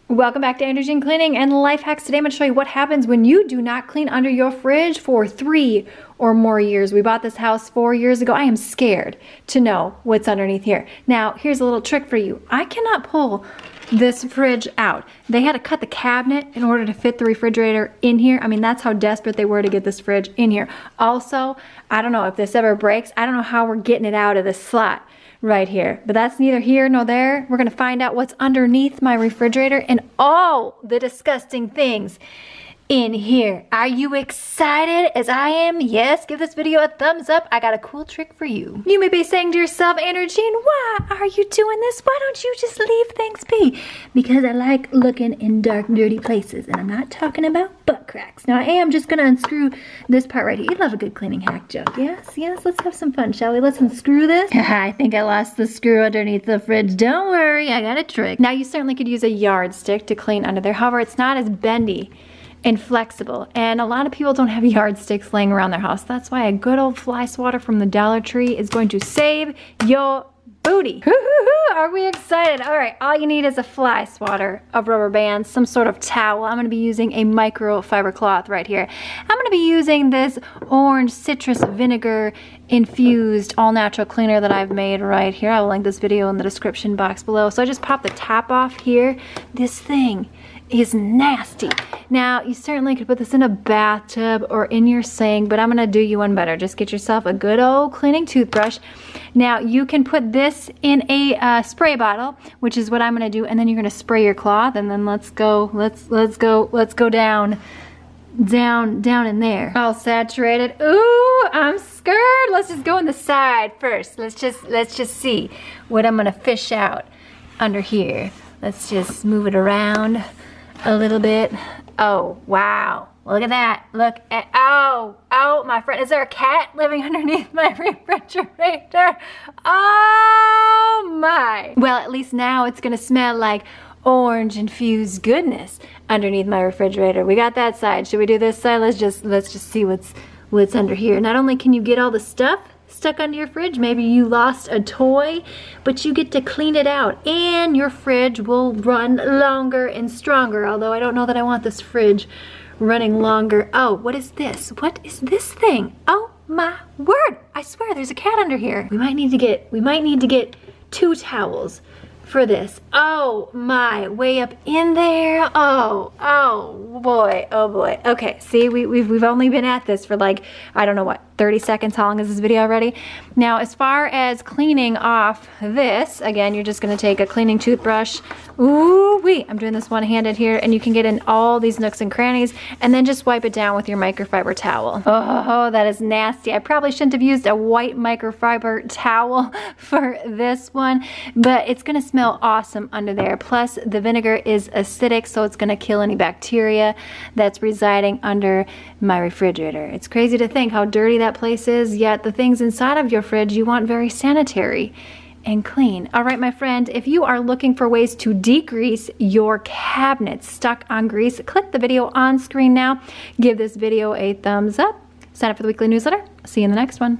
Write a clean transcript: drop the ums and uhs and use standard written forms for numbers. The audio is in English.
Welcome back to Andrea Cleaning and Life Hacks. Today I'm going to show you what happens when you do not clean under your fridge for 3 or more years. We bought this house 4 years ago. I am scared to know what's underneath here. Now, here's a little trick for you. I cannot pull this fridge out. They had to cut the cabinet in order to fit the refrigerator in here. I mean, that's how desperate they were to get this fridge in here. Also, I don't know if this ever breaks. I don't know how we're getting it out of this slot right here, but that's neither here nor there. We're gonna find out what's underneath my refrigerator and all the disgusting things in here. Are you excited as I am? Yes, give this video a thumbs up. I got a cool trick for you. You may be saying to yourself, Andrea, why are you doing this? Why don't you just leave things be? Because I like looking in dark, dirty places, and I'm not talking about butt cracks. Now I am just gonna unscrew this part right here. You love a good cleaning hack joke, yes? Yes, let's have some fun, shall we? Let's unscrew this. I think I lost the screw underneath the fridge. Don't worry, I got a trick. Now you certainly could use a yardstick to clean under there. However, it's not as bendy and flexible, and a lot of people don't have yardsticks laying around their house. That's why a good old fly swatter from the Dollar Tree is going to save your booty. Are we excited? All right, all you need is a fly swatter, a rubber band, some sort of towel. I'm gonna be using a microfiber cloth right here. I'm gonna be using this orange citrus vinegar infused all natural cleaner that I've made right here. I will link this video in the description box below. So I just pop the top off here. This thing is nasty. Now, you certainly could put this in a bathtub or in your sink, but I'm gonna do you one better. Just get yourself a good old cleaning toothbrush. Now, you can put this in a spray bottle, which is what I'm gonna do, and then you're gonna spray your cloth, and then let's go down in there. All saturated. Ooh, I'm scared. Let's just go on the side first. Let's just see what I'm gonna fish out under here. Let's just move it around a little bit. Oh, wow. Look at that. Look at, oh, my friend. Is there a cat living underneath my refrigerator? Oh my. Well, at least now it's gonna smell like orange infused goodness underneath my refrigerator. We got that side. Should we do this side? Let's just see what's under here. Not only can you get all the stuff stuck under your fridge, maybe you lost a toy, but you get to clean it out and your fridge will run longer and stronger. Although I don't know that I want this fridge running longer. Oh, what is this? What is this thing? Oh my word, I swear there's a cat under here. We might need to get 2 towels for this. Oh my, way up in there. Oh boy, oh boy. Okay, see, we've only been at this for like, I don't know what, 30 seconds. How long is this video already? Now, as far as cleaning off this, again, you're just gonna take a cleaning toothbrush. Ooh wee, I'm doing this one-handed here, and you can get in all these nooks and crannies, and then just wipe it down with your microfiber towel. Oh, that is nasty. I probably shouldn't have used a white microfiber towel for this one, but it's gonna smell awesome under there. Plus, the vinegar is acidic, so it's gonna kill any bacteria that's residing under my refrigerator. It's crazy to think how dirty that place is, yet the things inside of your fridge you want very sanitary and clean. All right, my friend, if you are looking for ways to degrease your cabinets stuck on grease, click the video on screen now. Give this video a thumbs up. Sign up for the weekly newsletter. See you in the next one.